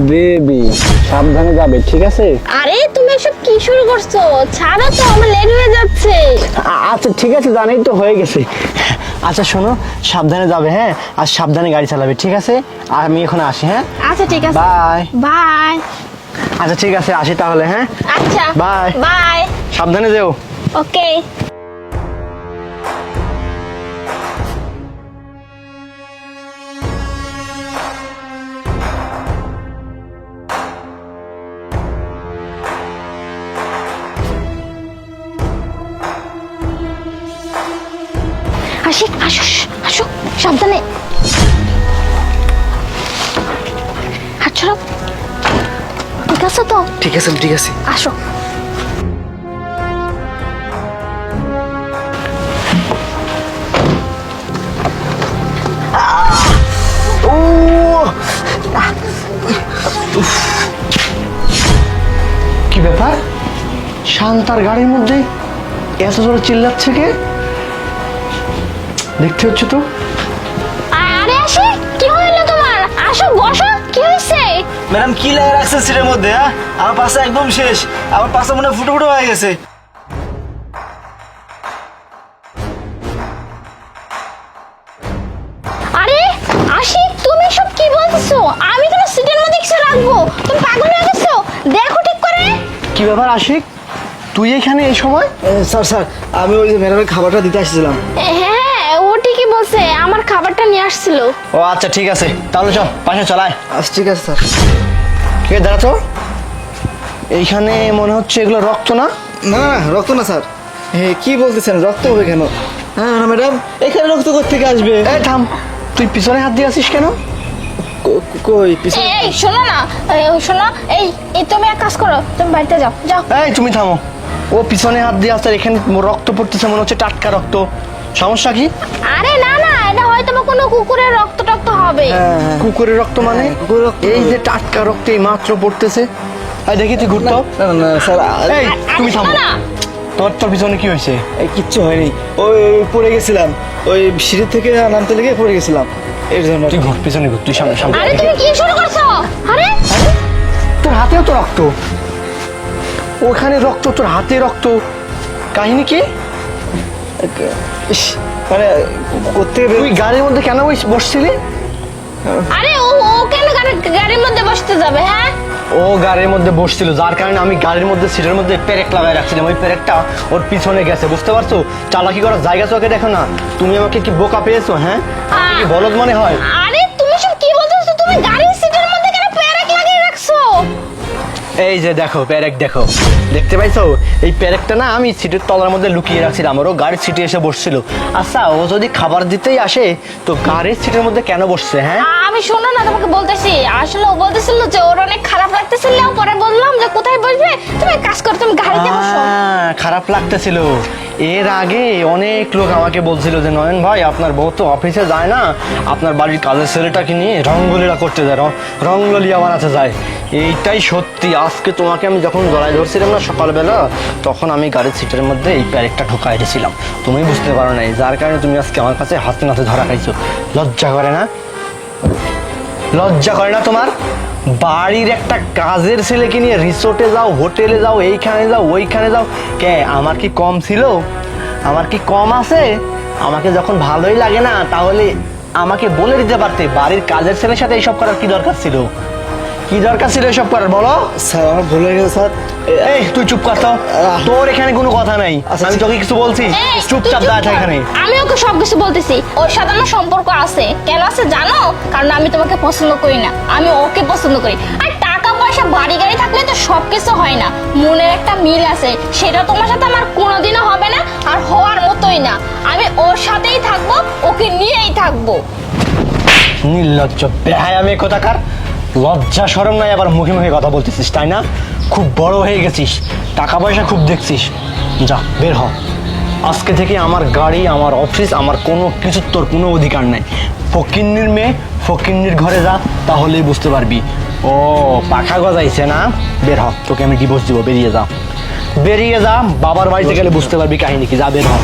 Baby সাবধানে যাবে, ঠিক আছে? আরে তুমি এসব কি শুরু করছো? ছাড়ো তো, আমার লেট হয়ে যাচ্ছে। আচ্ছা ঠিক আছে, জানাই তো হয়ে গেছে। আচ্ছা শোনো, সাবধানে যাবে, হ্যাঁ? আর সাবধানে গাড়ি চালাবে, ঠিক আছে? আর আমি এখন আসি, হ্যাঁ? আচ্ছা ঠিক আছে, বাই। বাই। আচ্ছা ঠিক আছে, আসি তাহলে, হ্যাঁ? আচ্ছা বাই। বাই। সাবধানে যেও। ওকে। আশিক আসো, আসো সাবধানে। হাত ছড়াও। ঠিক আছে তো? ঠিক আছে, ঠিক আছে। আসো। ও কি ব্যাপার, শান্তার গাড়ির মধ্যে এত জোরে চিল্লাচ্ছে কে? দেখতে হচ্ছে তো। আরে আশিক, কি হলো তোমার? আসো বসো, কি হয়েছে? ম্যাডাম কি লাগে রাখছেন সিটের মধ্যে? হ্যাঁ, আমার পাশে একদম শেষ। আমার পাশে মনে হয় ফুটো ফুটো হয়ে গেছে। আরে আশিক, তুমি সব কি বলছো? আমি কেন সিটের মধ্যে কিছু রাখবো? তুমি পাগল হয়ে গেছো? দেখো ঠিক করে। কি ব্যাপার আশিক, তুই এখানে এই সময়? স্যার স্যার, আমি ওই যে ম্যাডামের খাবারটা দিতে আসছিলাম। হ্যাঁ, ও ঠিকই বলছে, আমার খাবারটা নিয়ে আসছিল। ও আচ্ছা ঠিক আছে, তাহলে চল পাশে চলায়। আচ্ছা ঠিক আছে স্যার। ঠিক আছে, দাঁড়া তো। এইখানে মনে হচ্ছে এগুলো রক্ত না? না না না, রক্ত না স্যার। কি বলতেছেন, রক্ত হবে কেন? হ্যাঁ না ম্যাডাম, এখানে রক্ত কোত্থেকে আসবে? এই থাম, তুই পিছনে হাত দিয়ে আসিস কেন? কই পিছনে? এই শোনো না, শোনো, এই তুমি এক কাজ করো, তুমি বাড়িতে যাও, যাও। এই তুমি থামো, ও পিছনে হাত দিয়ে আসছে, এখানে রক্ত পড়তেছে, মনে হচ্ছে টাটকা রক্ত। সমস্যা কি? আরে না না, এটা হয়তো বা কোনো কুকুরের রক্ত টক্ত হবে। কুকুরের রক্ত মানে? হ্যাঁ, কুকুরের রক্ত এই হবে। যে টাটকা রক্ত এই মাত্র পড়তেছে। এই দেখি তুই ঘুরতো। না না না স্যার, এই তুমি থামো, না তোর পিছনে কি হয়েছে? কিচ্ছু হয়নি। ওই পড়ে গেছিলাম, ওই সিঁড়ি থেকে নামতে লেগে পড়ে গেছিলাম, এর জন্য। তুই ঘুর, পিছনে ঘুর, তুই সামনে সামনে। আরে তুমি কি শুরু করছো? আরে আরে, তোর হাতেও তো রক্ত, ওখানে রক্ত, তোর হাতে রক্ত, কাহিনী কি? ইস, মানে কোত্থেকে তুই গাড়ির মধ্যে কেন বসছিলি? আরে ও কেন গাড়ির মধ্যে বসতে যাবে? হ্যাঁ, ও গাড়ির মধ্যে বসছিল, যার কারণে আমি গাড়ির মধ্যে সিটের মধ্যে পেরেক লাগাই রাখছিলাম, ওই পেরেকটা ওর পিছনে গেছে, বুঝতে পারছো? চালাকি করার জায়গা চোখে দেখো না। তুমি আমাকে কি বোকা পেয়েছো? হ্যাঁ, আমাকে কি বলদ মনে হয়? আরে তুমি সব কি বলতেছো? তুমি গাড়ির সিটের মধ্যে কেন প্যারাক লাগিয়ে রাখছো? এই যে দেখো পেরেক, দেখো, দেখতে পাইছো? এই পেরেকটা না আমি সিটের তলার মধ্যে লুকিয়ে রাখছিলাম, ওরও গাড়ির সিটে এসে বসছিল। আচ্ছা, ও যদি খাবার দিতেই আসে তো গাড়ির সিটের মধ্যে কেন বসছে? হ্যাঁ, আমি শোনো না, তোমাকে বলতেছি, আসলে ও বলতেছিল যে ওর অনেক খারাপ লাগতেছিল, পরে বললাম যে কোথায় বসবে, তুমি এক কাজ করো, তুমি গাড়িতে বসো। খারাপ লাগতেছিল। এর আগে অনেক লোক আমাকে বলছিল যে নয়ন ভাই, আপনার বউ তো অফিসে যায় না, আপনার বাড়ির কাজের ছেলেটাকে নিয়ে রঙ্গলীলা করতে যায়, রঙ্গলিয়া বানাতে যায়। এইটাই সত্যি। আজকে তোমাকে আমি যখন জড়াই ধরছিলাম না সকালবেলা, তখন আমি গাড়ির সিটের মধ্যে এই প্যারেকটা ঢুকাই দিয়েছিলাম, তুমি বুঝতে পারো নাই, যার কারণে তুমি আজকে আমার কাছে হাতে নাতে ধরা খাইছো। লজ্জা করে না? লজ্জা করে না তোমার? বাড়ির একটা কাজের ছেলেকে নিয়ে রিসোর্টে যাও, হোটেলে যাও, এইখানে যাও, ওইখানে যাও। কে আমার কি কম ছিল? আমার কি কম আছে? আমাকে যখন ভালোই লাগে না, তাহলে আমাকে বলে দিতে পারতে। বাড়ির কাজের ছেলের সাথে এইসব করার কি দরকার ছিল? কি দরকার ছিল এসব করার, বলো? স্যার আমার ভুল হয়ে গেছে স্যার। এই তুই চুপ কর তো, তোর এখানে কোনো কথা নাই। আমি তোকে কিছু বলছি? এই, চুপচাপ তুই চুপ দাঁড়া থাক কর। এখানে। আমি ওকে সবকিছু বলতেছি, ওর সাথে আমার সম্পর্ক আছে। কেন আছে জানো? কারণ আমি তোমাকে পছন্দ করি না, আমি ওকে পছন্দ করি। আর টাকা পয়সা বাড়ি গাড়ি থাকলে তো সবকিছু হয় না, মনের একটা মিল আছে, সেটা তোমার সাথে আমার কোনোদিনও হবে না, আর হওয়ার মতোই না। আমি ওর সাথেই থাকবো, ওকে নিয়েই থাকবো। নির্লজ্জ বেহায়া মেয়ে কোথাকার, লজ্জা শরম নাই, আবার মুখে মুখে কথা বলতেছিস, তাই না? খুব বড় হয়ে গেছিস, টাকা পয়সা খুব দেখছিস। যা বের হ, আজকে থেকে আমার গাড়ি, আমার অফিস, আমার কোনো কিছু তোর কোনো অধিকার নাই। ফকিন্নির মেয়ে, ফকিন্নির ঘরে যা, তাহলেই বুঝতে পারবি। ও পাখা গজাইছে না? বের হ, তোকে আমি ডিভোর্স দিব, বেরিয়ে যা, বেরিয়ে যা। বাবার বাড়িতে গেলে বুঝতে পারবি কাহিনী কি। যা বের হ।